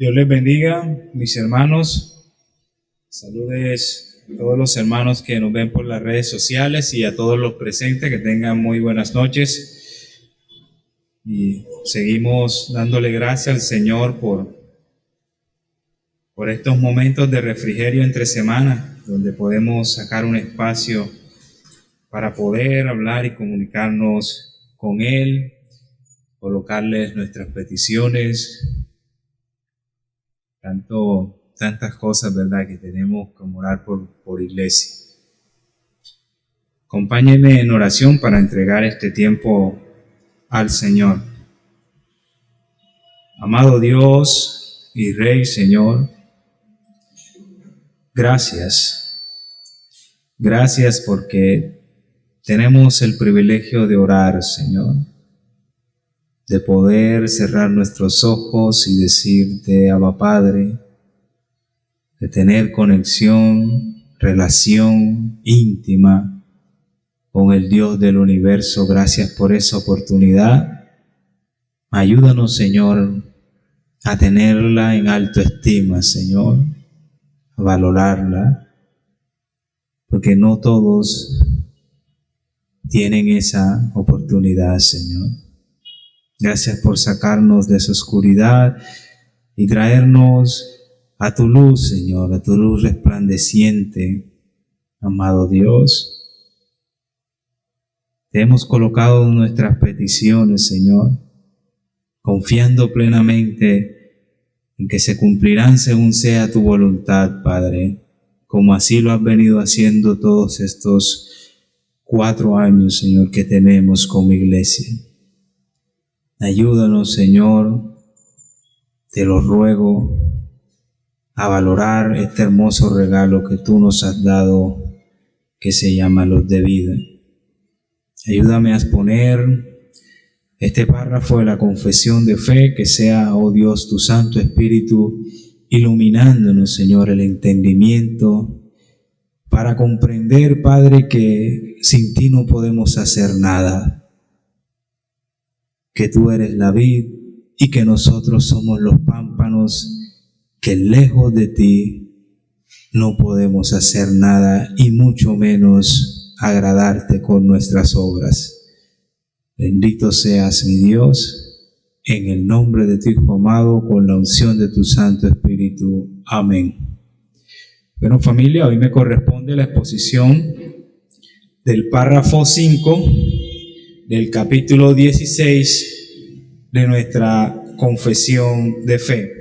Dios les bendiga, mis hermanos. Saludes a todos los hermanos que nos ven por las redes sociales y a todos los presentes, que tengan muy buenas noches. Y seguimos dándole gracias al Señor por estos momentos de refrigerio entre semana, donde podemos sacar un espacio para poder hablar y comunicarnos con Él, colocarles nuestras peticiones, tantas cosas, ¿verdad?, que tenemos que orar por iglesia. Acompáñenme en oración para entregar este tiempo al Señor. Amado Dios y Rey, Señor, gracias. Gracias porque tenemos el privilegio de orar, Señor, de poder cerrar nuestros ojos y decirte, Abba Padre, de tener conexión, relación íntima con el Dios del universo. Gracias por esa oportunidad. Ayúdanos, Señor, a tenerla en alta estima, Señor, a valorarla, porque no todos tienen esa oportunidad, Señor. Gracias por sacarnos de esa oscuridad y traernos a tu luz, Señor, a tu luz resplandeciente, amado Dios. Te hemos colocado nuestras peticiones, Señor, confiando plenamente en que se cumplirán según sea tu voluntad, Padre, como así lo has venido haciendo todos estos 4 años, Señor, que tenemos como iglesia. Ayúdanos, Señor, te lo ruego, a valorar este hermoso regalo que tú nos has dado, que se llama luz de vida. Ayúdame a exponer este párrafo de la confesión de fe, que sea, oh Dios, tu Santo Espíritu, iluminándonos, Señor, el entendimiento, para comprender, Padre, que sin ti no podemos hacer nada, que tú eres la vid y que nosotros somos los pámpanos, que lejos de ti no podemos hacer nada y mucho menos agradarte con nuestras obras. Bendito seas, mi Dios, en el nombre de tu Hijo amado, con la unción de tu Santo Espíritu. Amén. Bueno, familia, hoy me corresponde la exposición del párrafo 5 del capítulo 16 de nuestra confesión de fe.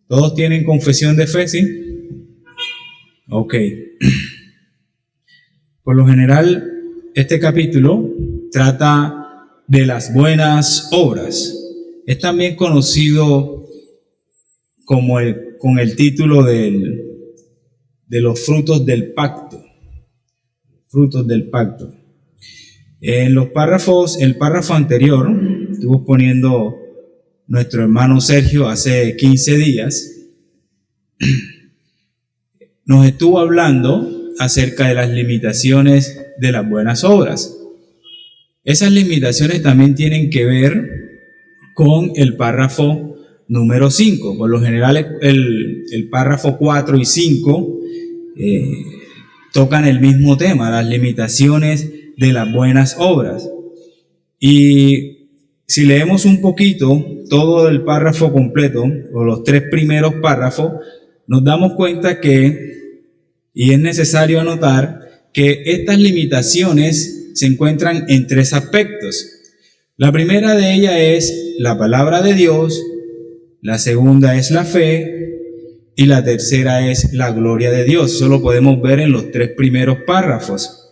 ¿Todos tienen confesión de fe, sí? Ok. Por lo general, este capítulo trata de las buenas obras. Es también conocido como con el título de los frutos del pacto. Frutos del pacto. En los párrafos, el párrafo anterior, estuvo poniendo nuestro hermano Sergio hace 15 días, nos estuvo hablando acerca de las limitaciones de las buenas obras. Esas limitaciones también tienen que ver con el párrafo número 5. Por lo general, el párrafo 4 y 5 tocan el mismo tema, las limitaciones de las buenas obras. Y si leemos un poquito todo el párrafo completo, o los 3 primeros párrafos, nos damos cuenta que, y es necesario anotar, que estas limitaciones se encuentran en 3 aspectos. La primera de ellas es la palabra de Dios, la segunda es la fe, y la tercera es la gloria de Dios. Eso lo podemos ver en los 3 primeros párrafos.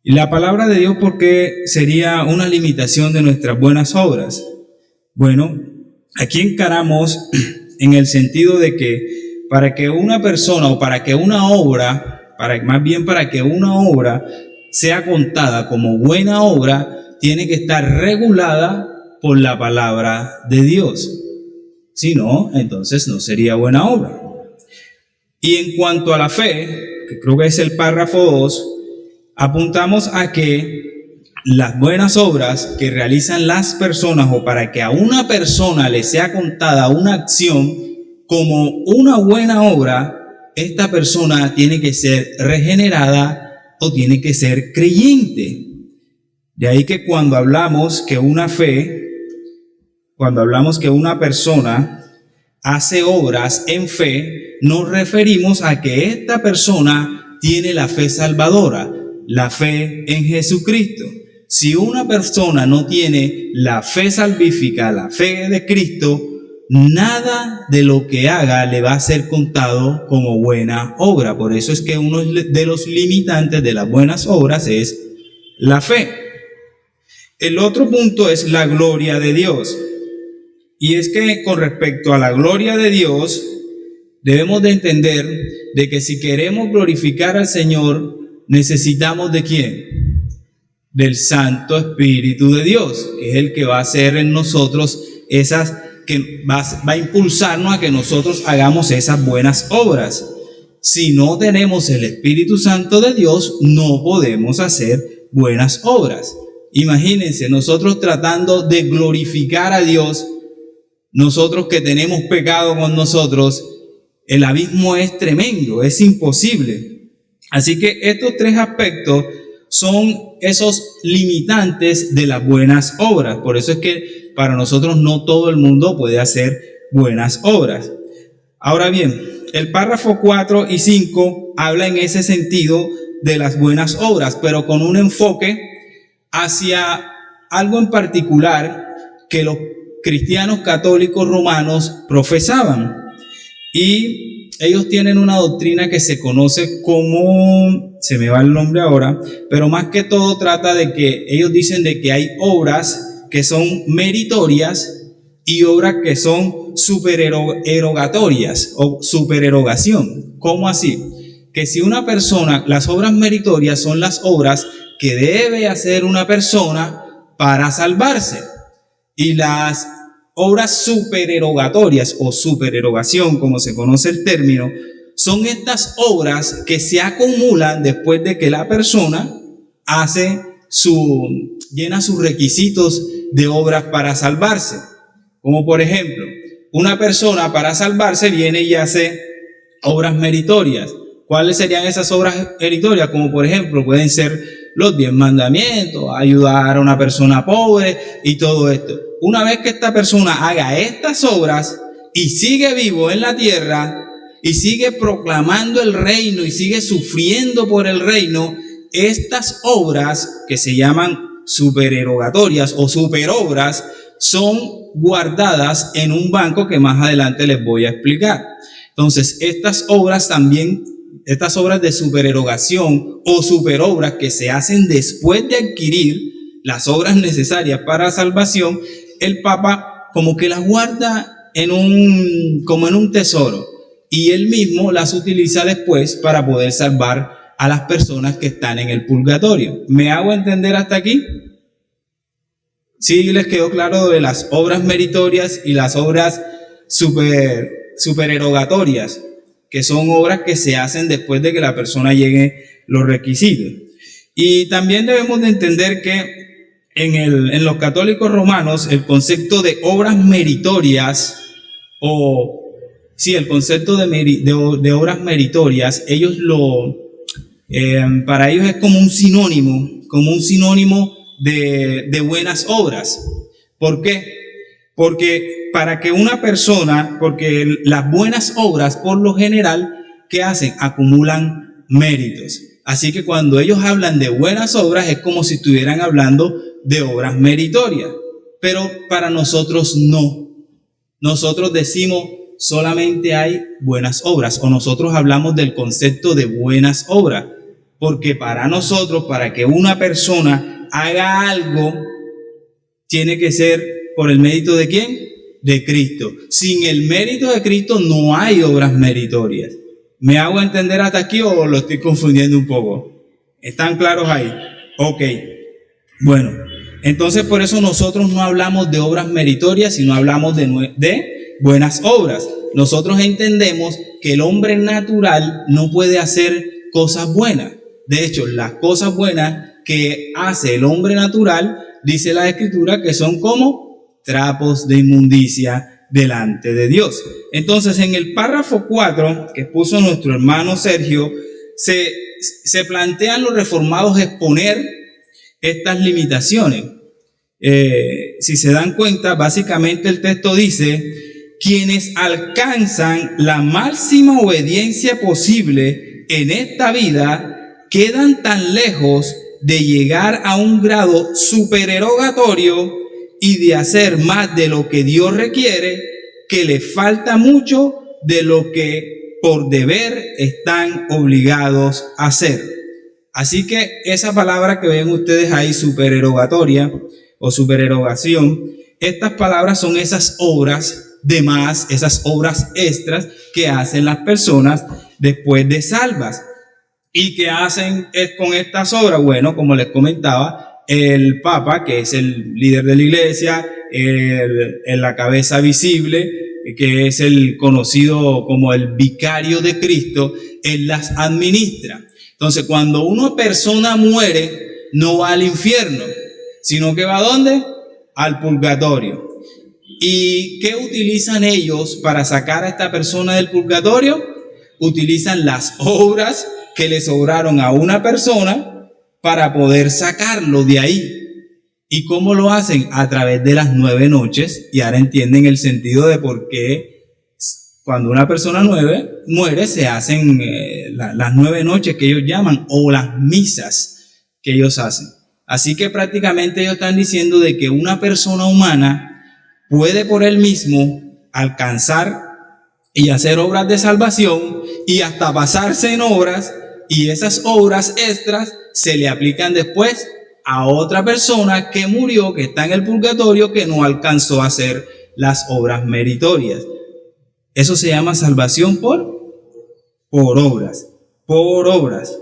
Y la palabra de Dios, ¿por qué sería una limitación de nuestras buenas obras? Bueno, aquí encaramos en el sentido de que para que una persona o para que una obra, para que una obra sea contada como buena obra, tiene que estar regulada por la palabra de Dios. Si no, entonces no sería buena obra. Y en cuanto a la fe, que creo que es el párrafo 2, apuntamos a que las buenas obras que realizan las personas, o para que a una persona le sea contada una acción como una buena obra, esta persona tiene que ser regenerada o tiene que ser creyente. De ahí que cuando hablamos que una persona hace obras en fe, nos referimos a que esta persona tiene la fe salvadora, la fe en Jesucristo. Si una persona no tiene la fe salvífica, la fe de Cristo, nada de lo que haga le va a ser contado como buena obra. Por eso es que uno de los limitantes de las buenas obras es la fe. El otro punto es la gloria de Dios. Y es que con respecto a la gloria de Dios, debemos de entender de que si queremos glorificar al Señor, necesitamos ¿de quién? Del Santo Espíritu de Dios, que es el que va a hacer en nosotros que va a impulsarnos a que nosotros hagamos esas buenas obras. Si no tenemos el Espíritu Santo de Dios, no podemos hacer buenas obras. Imagínense, nosotros tratando de glorificar a Dios, nosotros que tenemos pecado con nosotros, el abismo es tremendo, es imposible. Así que estos tres aspectos son esos limitantes de las buenas obras. Por eso es que para nosotros no todo el mundo puede hacer buenas obras. Ahora bien, el párrafo 4 y 5 habla en ese sentido de las buenas obras, pero con un enfoque hacia algo en particular que los cristianos católicos romanos profesaban. Y ellos tienen una doctrina que se conoce como, se me va el nombre ahora, pero más que todo trata de que ellos dicen de que hay obras que son meritorias y obras que son supererogatorias o supererogación. ¿Cómo así? Que si una persona, las obras meritorias son las obras que debe hacer una persona para salvarse, y las obras supererogatorias o supererogación, como se conoce el término, son estas obras que se acumulan después de que la persona llena sus requisitos de obras para salvarse. Como por ejemplo, una persona para salvarse viene y hace obras meritorias. ¿Cuáles serían esas obras meritorias? Como por ejemplo pueden ser los 10 mandamientos, ayudar a una persona pobre y todo esto. Una vez que esta persona haga estas obras y sigue vivo en la tierra y sigue proclamando el reino y sigue sufriendo por el reino, estas obras que se llaman supererogatorias o superobras son guardadas en un banco que más adelante les voy a explicar. Entonces, estas obras de supererogación o superobras que se hacen después de adquirir las obras necesarias para salvación, el Papa como que las guarda como en un tesoro, y él mismo las utiliza después para poder salvar a las personas que están en el purgatorio. ¿Me hago entender hasta aquí? ¿Sí les quedó claro de las obras meritorias y las obras supererogatorias, que son obras que se hacen después de que la persona llegue los requisitos? Y también debemos de entender que en los católicos romanos el concepto de obras meritorias, el concepto de obras meritorias, para ellos es como un sinónimo de buenas obras. ¿Por qué? Porque las buenas obras por lo general, ¿qué hacen? Acumulan méritos. Así que cuando ellos hablan de buenas obras es como si estuvieran hablando de obras meritorias, pero para nosotros no. Nosotros decimos solamente hay buenas obras, o nosotros hablamos del concepto de buenas obras, porque para nosotros, para que una persona haga algo, tiene que ser por el mérito ¿de quién? De Cristo. Sin el mérito de Cristo no hay obras meritorias. ¿Me hago entender hasta aquí o lo estoy confundiendo un poco? ¿Están claros ahí? Ok. Bueno, entonces por eso nosotros no hablamos de obras meritorias, sino hablamos de buenas obras. Nosotros entendemos que el hombre natural no puede hacer cosas buenas. De hecho, las cosas buenas que hace el hombre natural, dice la Escritura, que son como trapos de inmundicia delante de Dios. Entonces, en el párrafo 4 que puso nuestro hermano Sergio, se plantean los reformados exponer estas limitaciones. Si se dan cuenta, básicamente el texto dice: quienes alcanzan la máxima obediencia posible en esta vida quedan tan lejos de llegar a un grado supererogatorio y de hacer más de lo que Dios requiere, que les falta mucho de lo que por deber están obligados a hacer. Así que esa palabra que ven ustedes ahí, supererogatoria o supererogación, estas palabras son esas obras de más, esas obras extras que hacen las personas después de salvas. ¿Y qué hacen con estas obras? Bueno, como les comentaba, el Papa, que es el líder de la iglesia, la cabeza visible, que es el conocido como el vicario de Cristo, él las administra. Entonces, cuando una persona muere, no va al infierno, sino que va ¿a dónde? Al purgatorio. ¿Y qué utilizan ellos para sacar a esta persona del purgatorio? Utilizan las obras que le sobraron a una persona para poder sacarlo de ahí. ¿Y cómo lo hacen? A través de las 9 noches. Y ahora entienden el sentido de por qué cuando una persona muere se hacen las 9 noches que ellos llaman, o las misas que ellos hacen. Así que prácticamente ellos están diciendo de que una persona humana puede por él mismo alcanzar y hacer obras de salvación y hasta pasarse en obras, y esas obras extras se le aplican después a otra persona que murió, que está en el purgatorio, que no alcanzó a hacer las obras meritorias. Eso se llama salvación por obras, por obras.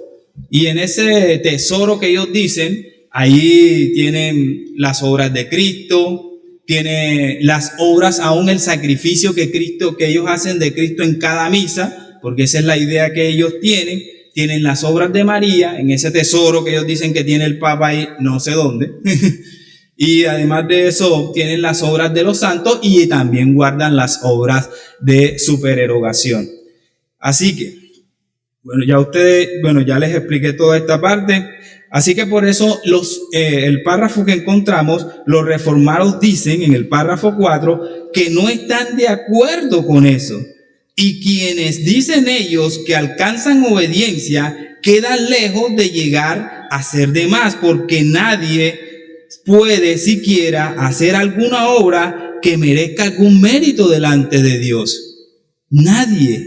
Y en ese tesoro que ellos dicen, ahí tienen las obras de Cristo, tiene las obras, aún el sacrificio que ellos hacen de Cristo en cada misa, porque esa es la idea que ellos tienen. Tienen las obras de María, en ese tesoro que ellos dicen que tiene el Papa ahí, no sé dónde. Y además de eso, tienen las obras de los santos y también guardan las obras de supererogación. Así que, ya les expliqué toda esta parte. Así que por eso el párrafo que encontramos, los reformados dicen en el párrafo 4 que no están de acuerdo con eso. Y quienes dicen ellos que alcanzan obediencia quedan lejos de llegar a ser de más, porque nadie puede siquiera hacer alguna obra que merezca algún mérito delante de Dios. Nadie.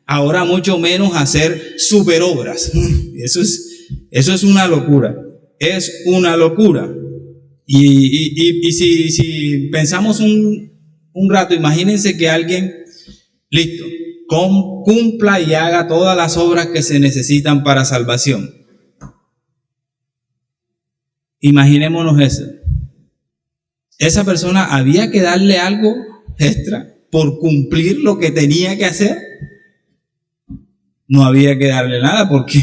Ahora mucho menos hacer superobras. Eso es una locura. Es una locura. Y si pensamos un rato, imagínense que alguien, listo, cumpla y haga todas las obras que se necesitan para salvación. Imaginémonos eso. Esa persona había que darle algo extra por cumplir lo que tenía que hacer. No había que darle nada, porque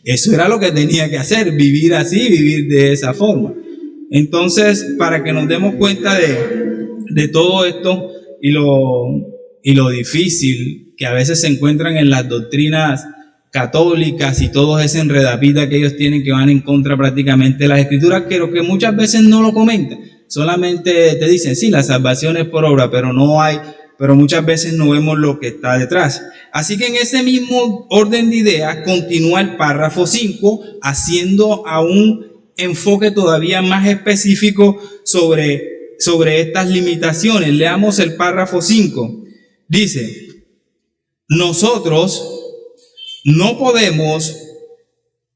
eso era lo que tenía que hacer, vivir así, vivir de esa forma. Entonces, para que nos demos cuenta de todo esto y lo difícil que a veces se encuentran en las doctrinas católicas y todo ese enredapita que ellos tienen, que van en contra prácticamente de las Escrituras, pero que muchas veces no lo comentan. Solamente te dicen, sí, la salvación es por obra, pero muchas veces no vemos lo que está detrás. Así que en ese mismo orden de ideas continúa el párrafo 5, haciendo a un enfoque todavía más específico sobre estas limitaciones. Leamos el párrafo 5. Dice: nosotros no podemos,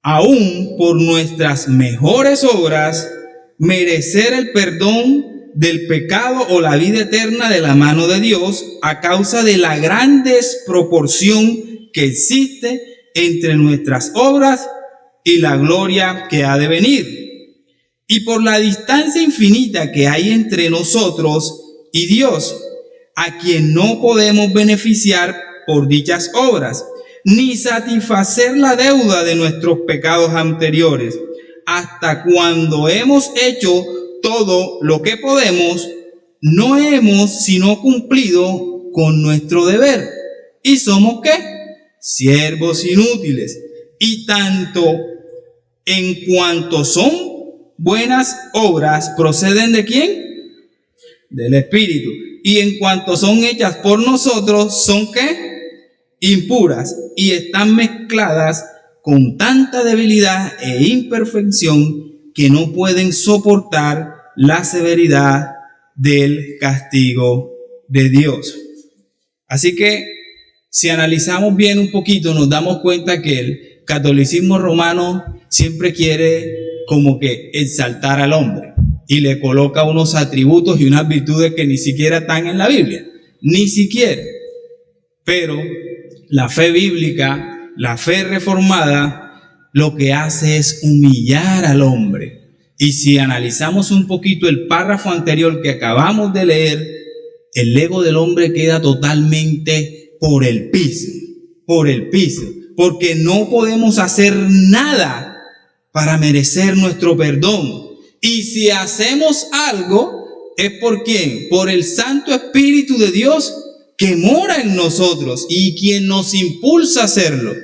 aún por nuestras mejores obras, merecer el perdón del pecado o la vida eterna de la mano de Dios, a causa de la gran desproporción que existe entre nuestras obras y la gloria que ha de venir, y por la distancia infinita que hay entre nosotros y Dios, a quien no podemos beneficiar por dichas obras, ni satisfacer la deuda de nuestros pecados anteriores, hasta cuando hemos hecho todo lo que podemos, no hemos sino cumplido con nuestro deber. ¿Y somos qué? Siervos inútiles. Y tanto en cuanto son buenas obras, ¿proceden de quién? Del Espíritu. Y en cuanto son hechas por nosotros, ¿son qué? Impuras, y están mezcladas con tanta debilidad e imperfección que no pueden soportar la severidad del castigo de Dios. Así que si analizamos bien un poquito, nos damos cuenta que el catolicismo romano siempre quiere como que exaltar al hombre y le coloca unos atributos y unas virtudes que ni siquiera están en la Biblia, ni siquiera. Pero la fe bíblica, la fe reformada, lo que hace es humillar al hombre. Y si analizamos un poquito el párrafo anterior que acabamos de leer, el ego del hombre queda totalmente por el piso, porque no podemos hacer nada para merecer nuestro perdón. Y si hacemos algo, ¿es por quién? Por el Santo Espíritu de Dios que mora en nosotros y quien nos impulsa a hacerlo.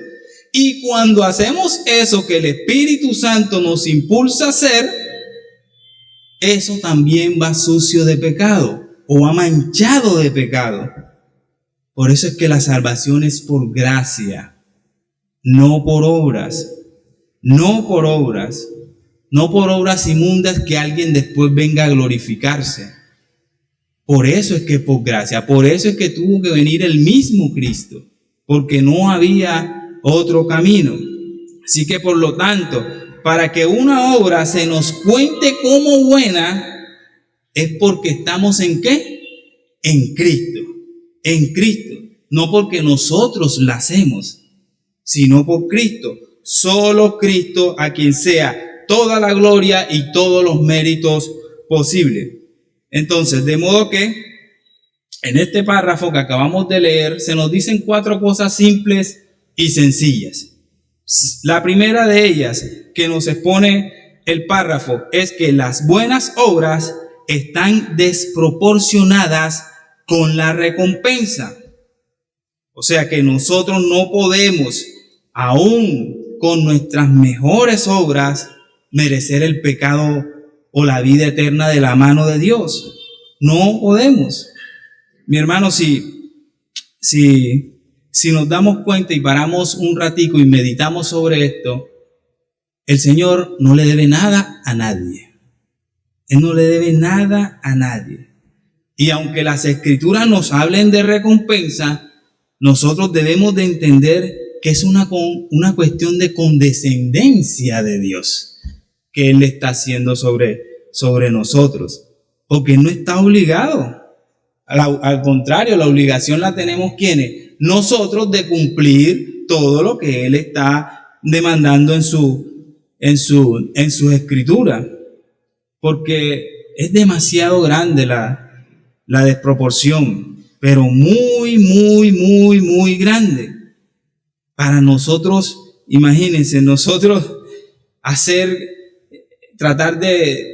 Y cuando hacemos eso que el Espíritu Santo nos impulsa a hacer, eso también va sucio de pecado o va manchado de pecado. Por eso es que la salvación es por gracia, no por obras, no por obras inmundas que alguien después venga a glorificarse. Por eso es que por gracia, por eso es que tuvo que venir el mismo Cristo, porque no había otro camino. Así que por lo tanto, para que una obra se nos cuente como buena, es porque estamos ¿en qué? En Cristo, no porque nosotros la hacemos, sino por Cristo, solo Cristo, a quien sea toda la gloria y todos los méritos posibles. Entonces, de modo que en este párrafo que acabamos de leer se nos dicen 4 cosas simples y sencillas. La primera de ellas que nos expone el párrafo es que las buenas obras están desproporcionadas con la recompensa. O sea que nosotros no podemos, aún con nuestras mejores obras, merecer el pecado o la vida eterna de la mano de Dios. No podemos. Mi hermano, si nos damos cuenta y paramos un ratico y meditamos sobre esto, el Señor no le debe nada a nadie. Él no le debe nada a nadie. Y aunque las Escrituras nos hablen de recompensa, nosotros debemos de entender que es una cuestión de condescendencia de Dios que Él está haciendo sobre nosotros, porque no está obligado. Al contrario, la obligación la tenemos ¿quiénes? Nosotros, de cumplir todo lo que Él está demandando en su Escritura, porque es demasiado grande la desproporción, pero muy, muy, muy, muy grande. Para nosotros, imagínense, nosotros tratar de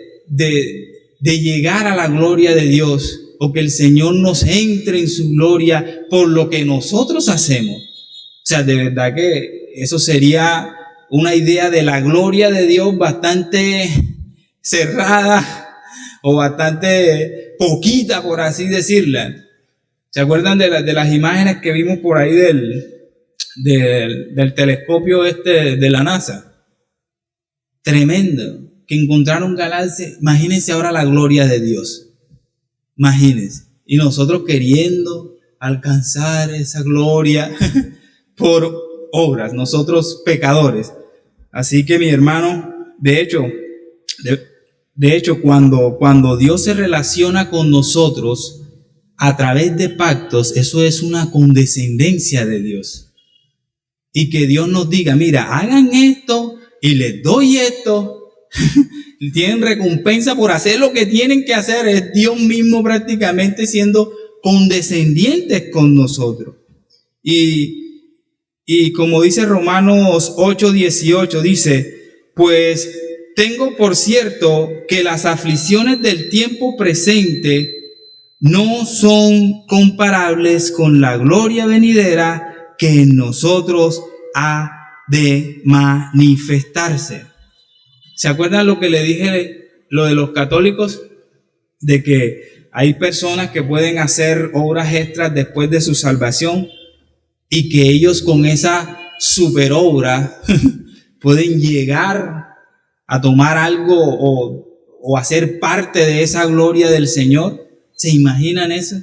llegar a la gloria de Dios, o que el Señor nos entre en su gloria por lo que nosotros hacemos. O sea, de verdad que eso sería una idea de la gloria de Dios bastante cerrada o bastante poquita, por así decirla. ¿Se acuerdan de las imágenes que vimos por ahí del telescopio de la NASA? Tremendo, que encontraron galaxias. Imagínense ahora la gloria de Dios. Imagínense. Y nosotros queriendo alcanzar esa gloria por obras, nosotros pecadores. Así que mi hermano, de hecho, cuando Dios se relaciona con nosotros a través de pactos, eso es una condescendencia de Dios. Y que Dios nos diga, mira, hagan esto y les doy esto. Tienen recompensa por hacer lo que tienen que hacer. Es Dios mismo prácticamente siendo condescendientes con nosotros. Y como dice Romanos 8:18, dice, pues tengo por cierto que las aflicciones del tiempo presente no son comparables con la gloria venidera que en nosotros ha de manifestarse. ¿Se acuerdan lo que le dije, lo de los católicos? De que hay personas que pueden hacer obras extras después de su salvación y que ellos con esa super obra pueden llegar a tomar algo o a ser parte de esa gloria del Señor. ¿Se imaginan eso?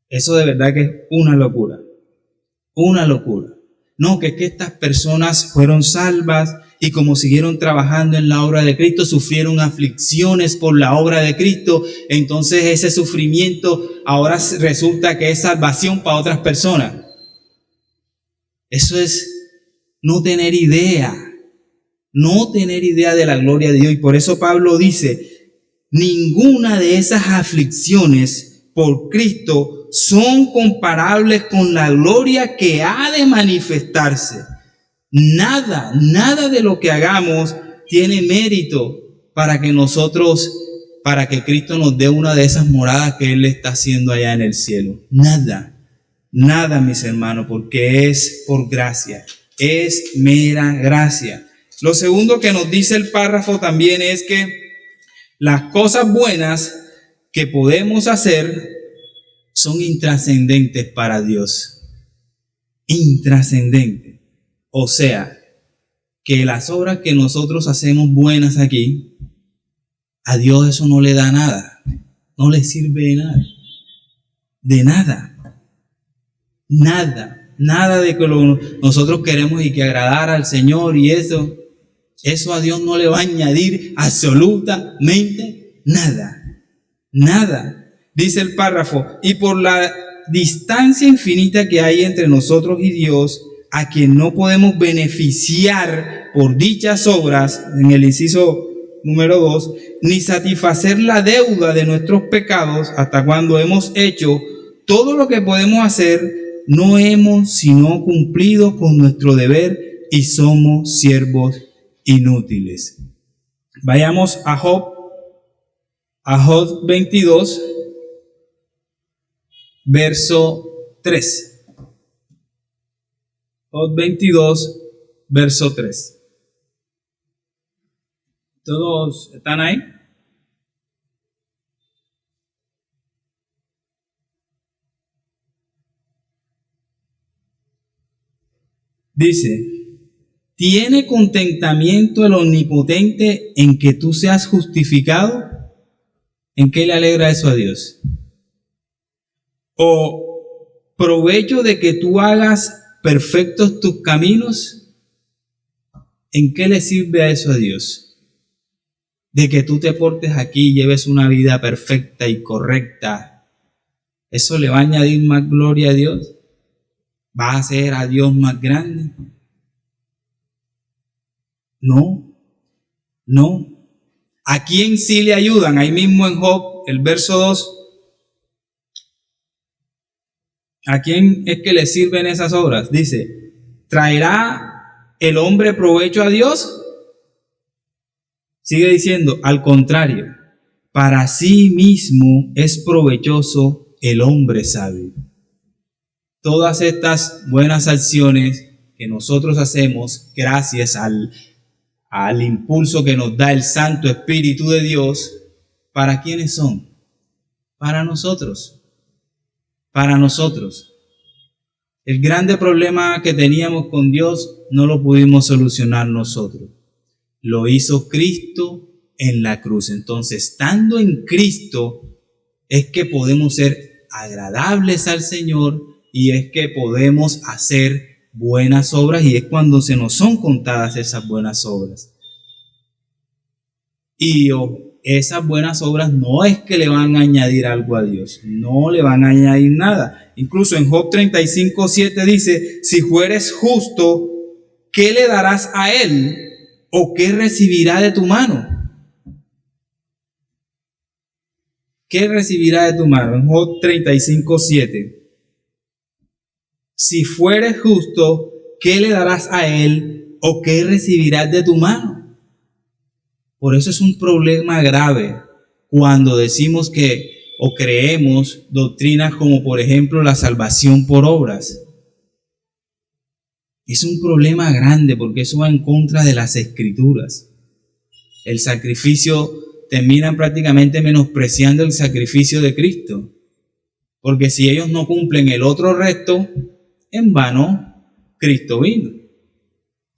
Eso de verdad que es una locura. Una locura. No, que es que estas personas fueron salvas y como siguieron trabajando en la obra de Cristo, sufrieron aflicciones por la obra de Cristo. Entonces ese sufrimiento ahora resulta que es salvación para otras personas. Eso es no tener idea de la gloria de Dios. Y por eso Pablo dice, ninguna de esas aflicciones por Cristo son comparables con la gloria que ha de manifestarse. Nada de lo que hagamos tiene mérito para que Cristo nos dé una de esas moradas que Él está haciendo allá en el cielo. Nada, mis hermanos, porque es por gracia, es mera gracia. Lo segundo que nos dice el párrafo también es que las cosas buenas que podemos hacer son intrascendentes para Dios. Intrascendentes. O sea, que las obras que nosotros hacemos buenas aquí, a Dios eso no le da nada. No le sirve de nada. De nada. Nada de que nosotros queremos y que agradar al Señor y eso a Dios no le va a añadir absolutamente nada. Dice el párrafo, y por la distancia infinita que hay entre nosotros y Dios, a quien no podemos beneficiar por dichas obras, en el inciso número 2, ni satisfacer la deuda de nuestros pecados, hasta cuando hemos hecho todo lo que podemos hacer, no hemos sino cumplido con nuestro deber y somos siervos inútiles. Vayamos a Job 22, verso 3. Job 22, verso 3. ¿Todos están ahí? Dice, ¿tiene contentamiento el Omnipotente en que tú seas justificado? ¿En qué le alegra eso a Dios? ¿O provecho de que tú hagas perfectos tus caminos? ¿En qué le sirve a eso a Dios? De que tú te portes aquí y lleves una vida perfecta y correcta. ¿Eso le va a añadir más gloria a Dios? ¿Va a hacer a Dios más grande? No. ¿A quién sí le ayudan? Ahí mismo en Job, el verso 2. ¿A quién es que le sirven esas obras? Dice, ¿traerá el hombre provecho a Dios? Sigue diciendo, al contrario, para sí mismo es provechoso el hombre sabio. Todas estas buenas acciones que nosotros hacemos gracias al impulso que nos da el Santo Espíritu de Dios, ¿para quiénes son? Para nosotros. Para nosotros. El grande problema que teníamos con Dios no lo pudimos solucionar nosotros. Lo hizo Cristo en la cruz. Entonces, estando en Cristo, es que podemos ser agradables al Señor y es que podemos hacer buenas obras y es cuando se nos son contadas esas buenas obras. Y esas buenas obras no es que le van a añadir algo a Dios, no le van a añadir nada. Incluso en Job 35:7 dice, si fueres justo, ¿qué le darás a él? ¿O qué recibirá de tu mano? ¿Qué recibirá de tu mano? En Job 35:7. Si fueres justo, ¿qué le darás a él? ¿O qué recibirás de tu mano? Por eso es un problema grave cuando decimos que o creemos doctrinas como por ejemplo la salvación por obras. Es un problema grande porque eso va en contra de las Escrituras. El sacrificio, terminan prácticamente menospreciando el sacrificio de Cristo. Porque si ellos no cumplen el otro resto, en vano Cristo vino.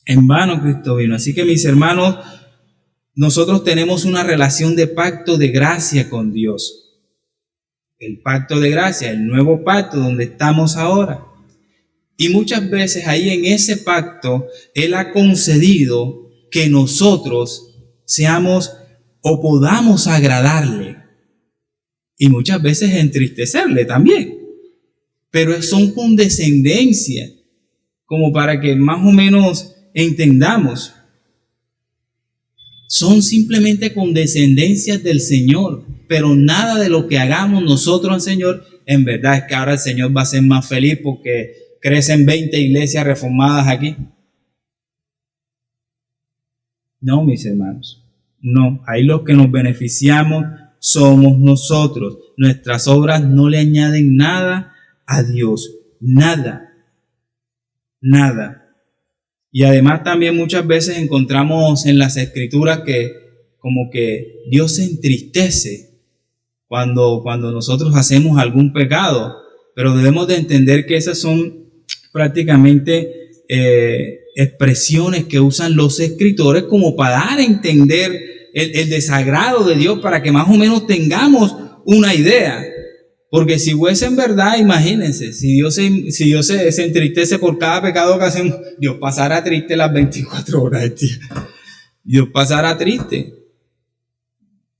En vano Cristo vino. Así que mis hermanos, nosotros tenemos una relación de pacto de gracia con Dios. El pacto de gracia, el nuevo pacto donde estamos ahora. Y muchas veces ahí en ese pacto, Él ha concedido que nosotros seamos o podamos agradarle. Y muchas veces entristecerle también. Pero son condescendencia, como para que más o menos entendamos. Son simplemente condescendencias del Señor, pero nada de lo que hagamos nosotros al Señor, en verdad es que ahora el Señor va a ser más feliz porque crecen 20 iglesias reformadas aquí. No, mis hermanos, no, ahí los que nos beneficiamos somos nosotros. Nuestras obras no le añaden nada a Dios, nada, nada. Y además también muchas veces encontramos en las Escrituras que como que Dios se entristece cuando nosotros hacemos algún pecado, pero debemos de entender que esas son prácticamente expresiones que usan los escritores como para dar a entender el desagrado de Dios, para que más o menos tengamos una idea. Porque si fuese en verdad, imagínense, si Dios se entristece por cada pecado que hacemos, Dios pasará triste las 24 horas del día. Dios pasará triste.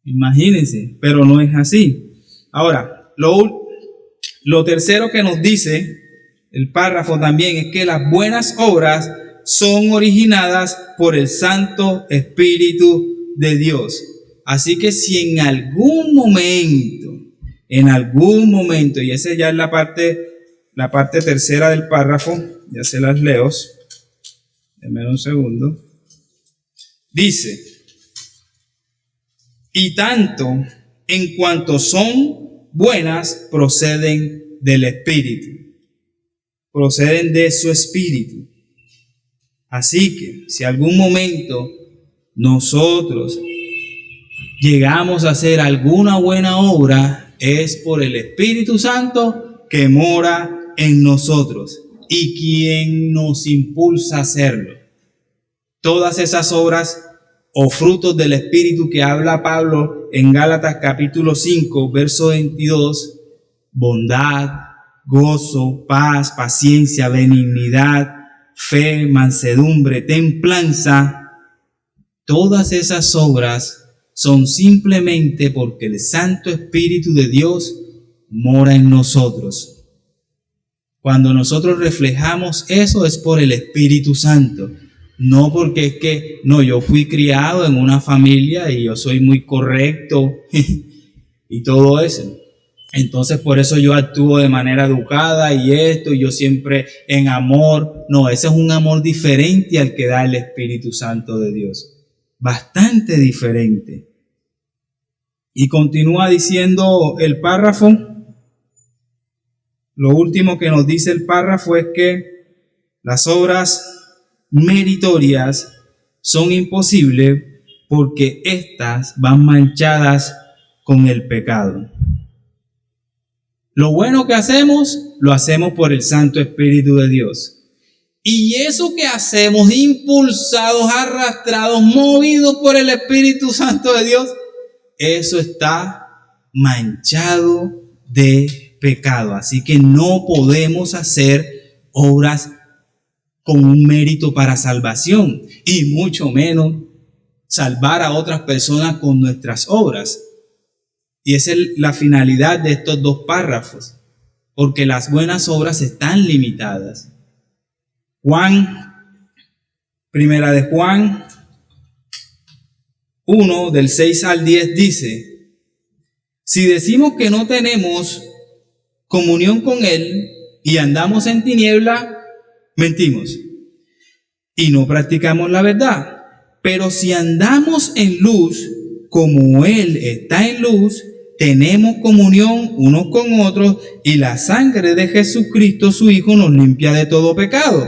Imagínense, pero no es así. Ahora, lo tercero que nos dice el párrafo también es que las buenas obras son originadas por el Santo Espíritu de Dios. Así que si en algún momento, y esa ya es la parte tercera del párrafo, ya se las leo, denme un segundo, dice, y tanto en cuanto son buenas, proceden del Espíritu, proceden de su Espíritu. Así que si algún momento nosotros llegamos a hacer alguna buena obra, es por el Espíritu Santo que mora en nosotros y quien nos impulsa a hacerlo. Todas esas obras o frutos del Espíritu que habla Pablo en Gálatas capítulo 5, verso 22, bondad, gozo, paz, paciencia, benignidad, fe, mansedumbre, templanza, todas esas obras son simplemente porque el Santo Espíritu de Dios mora en nosotros. Cuando nosotros reflejamos eso es por el Espíritu Santo, no porque es que, no, yo fui criado en una familia y yo soy muy correcto y todo eso. Entonces por eso yo actúo de manera educada y esto, y yo siempre en amor. No, ese es un amor diferente al que da el Espíritu Santo de Dios. Bastante diferente. Y continúa diciendo el párrafo. Lo último que nos dice el párrafo es que las obras meritorias son imposibles porque éstas van manchadas con el pecado. Lo bueno que hacemos, lo hacemos por el Santo Espíritu de Dios. Y eso que hacemos, impulsados, arrastrados, movidos por el Espíritu Santo de Dios, eso está manchado de pecado. Así que no podemos hacer obras con un mérito para salvación, y mucho menos salvar a otras personas con nuestras obras. Y esa es la finalidad de estos dos párrafos, porque las buenas obras están limitadas. Primera de Juan 1, del 6 al 10 dice, si decimos que no tenemos comunión con Él y andamos en tiniebla, mentimos y no practicamos la verdad. Pero si andamos en luz, como Él está en luz, tenemos comunión unos con otros y la sangre de Jesucristo, su Hijo, nos limpia de todo pecado.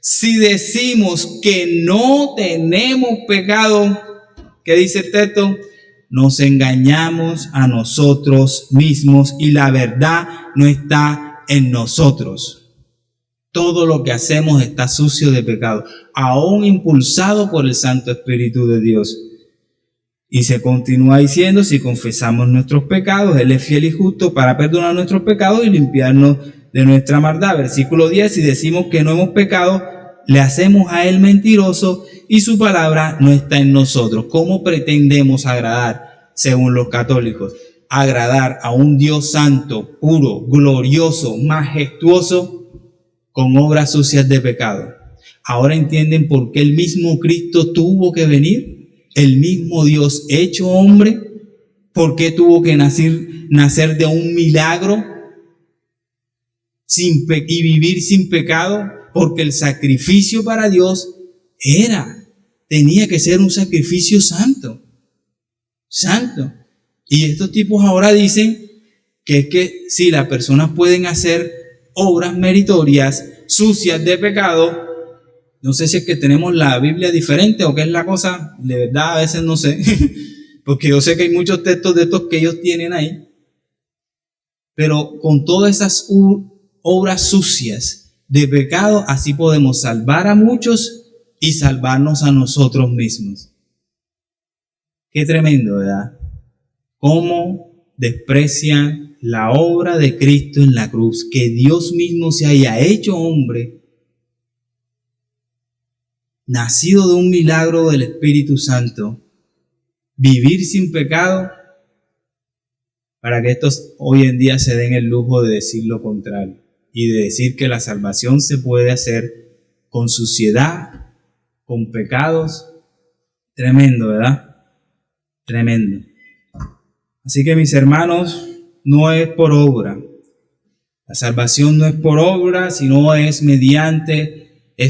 Si decimos que no tenemos pecado, ¿qué dice el texto? Nos engañamos a nosotros mismos y la verdad no está en nosotros. Todo lo que hacemos está sucio de pecado, aún impulsado por el Santo Espíritu de Dios. Y se continúa diciendo, si confesamos nuestros pecados, Él es fiel y justo para perdonar nuestros pecados y limpiarnos de nuestra maldad. Versículo 10, si decimos que no hemos pecado, le hacemos a Él mentiroso y su palabra no está en nosotros. ¿Cómo pretendemos agradar, según los católicos? Agradar a un Dios santo, puro, glorioso, majestuoso, con obras sucias de pecado. Ahora entienden por qué el mismo Cristo tuvo que venir. El mismo Dios hecho hombre, ¿por qué tuvo que nacer de un milagro y vivir sin pecado? Porque el sacrificio para Dios tenía que ser un sacrificio santo. Y estos tipos ahora dicen que es que si las personas pueden hacer obras meritorias, sucias de pecado. No sé si es que tenemos la Biblia diferente o qué es la cosa, de verdad a veces no sé, porque yo sé que hay muchos textos de estos que ellos tienen ahí, pero con todas esas obras sucias de pecado, así podemos salvar a muchos y salvarnos a nosotros mismos. Qué tremendo, ¿verdad? Cómo desprecian la obra de Cristo en la cruz, que Dios mismo se haya hecho hombre, nacido de un milagro del Espíritu Santo, vivir sin pecado, para que estos hoy en día se den el lujo de decir lo contrario y de decir que la salvación se puede hacer con suciedad, con pecados. Tremendo, ¿verdad? Tremendo. Así que mis hermanos, no es por obra. La salvación no es por obra, sino es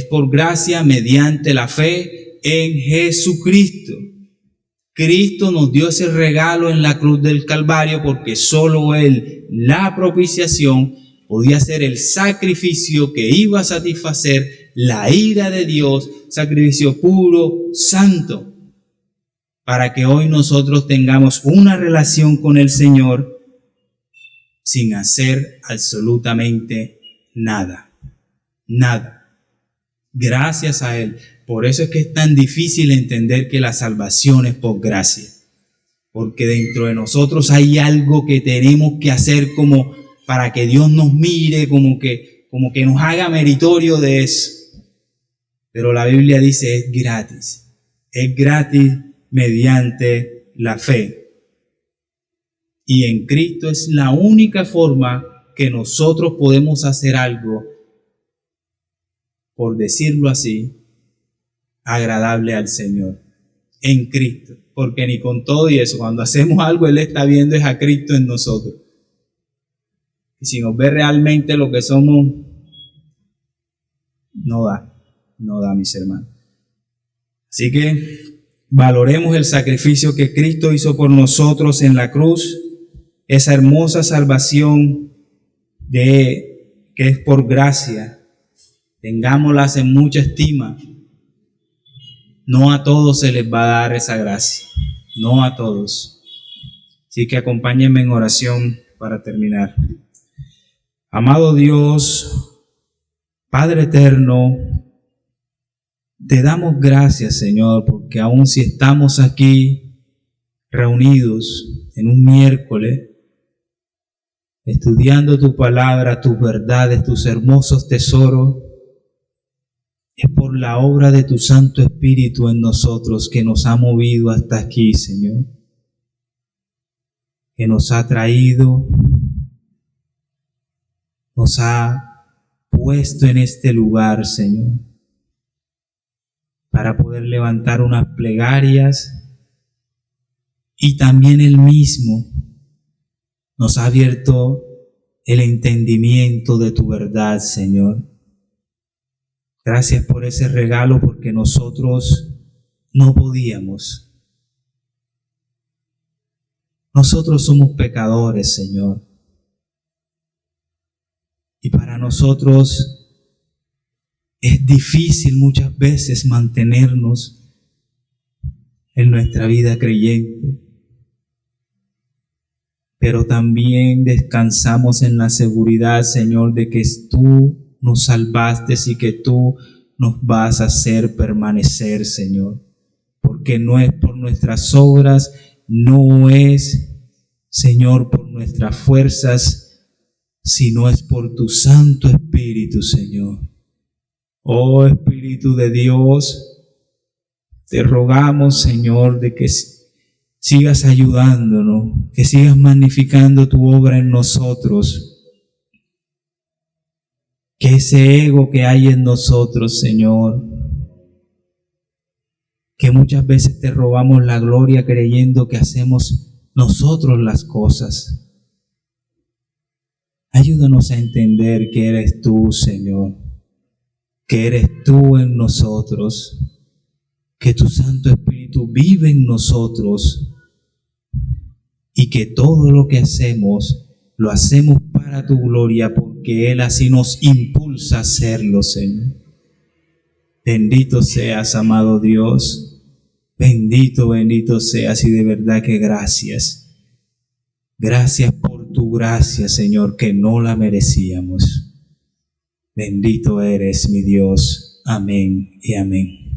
por gracia mediante la fe en Jesucristo. Cristo nos dio ese regalo en la cruz del Calvario porque solo Él, la propiciación, podía ser el sacrificio que iba a satisfacer la ira de Dios, sacrificio puro, santo, para que hoy nosotros tengamos una relación con el Señor sin hacer absolutamente nada. Nada. Gracias a Él. Por eso es que es tan difícil entender que la salvación es por gracia. Porque dentro de nosotros hay algo que tenemos que hacer como para que Dios nos mire, como que nos haga meritorio de eso. Pero la Biblia dice es gratis. Es gratis mediante la fe. Y en Cristo es la única forma que nosotros podemos hacer algo, por decirlo así, agradable al Señor, en Cristo, porque ni con todo y eso, cuando hacemos algo, Él está viendo es a Cristo en nosotros. Y si nos ve realmente lo que somos, no da, mis hermanos. Así que valoremos el sacrificio que Cristo hizo por nosotros en la cruz, esa hermosa salvación que es por gracia. Tengámoslas en mucha estima. No a todos se les va a dar esa gracia. No a todos. Así que acompáñenme en oración para terminar. Amado Dios, Padre eterno, te damos gracias, Señor, porque aun si estamos aquí reunidos en un miércoles, estudiando tu palabra, tus verdades, tus hermosos tesoros, es por la obra de tu Santo Espíritu en nosotros que nos ha movido hasta aquí, Señor. Que nos ha traído, nos ha puesto en este lugar, Señor, para poder levantar unas plegarias y también Él mismo nos ha abierto el entendimiento de tu verdad, Señor. Gracias por ese regalo, porque nosotros no podíamos. Nosotros somos pecadores, Señor. Y para nosotros es difícil muchas veces mantenernos en nuestra vida creyente. Pero también descansamos en la seguridad, Señor, de que tú nos salvaste y que tú nos vas a hacer permanecer, Señor. Porque no es por nuestras obras, no es, Señor, por nuestras fuerzas, sino es por tu Santo Espíritu, Señor. Oh Espíritu de Dios, te rogamos, Señor, de que sigas ayudándonos, que sigas magnificando tu obra en nosotros. Que ese ego que hay en nosotros, Señor, que muchas veces te robamos la gloria creyendo que hacemos nosotros las cosas. Ayúdanos a entender que eres tú, Señor, que eres tú en nosotros, que tu Santo Espíritu vive en nosotros y que todo lo que hacemos, lo hacemos para tu gloria porque Él así nos impulsa a hacerlo, Señor. Bendito seas, amado Dios. Bendito, bendito seas y de verdad que gracias. Gracias por tu gracia, Señor, que no la merecíamos. Bendito eres, mi Dios. Amén y amén.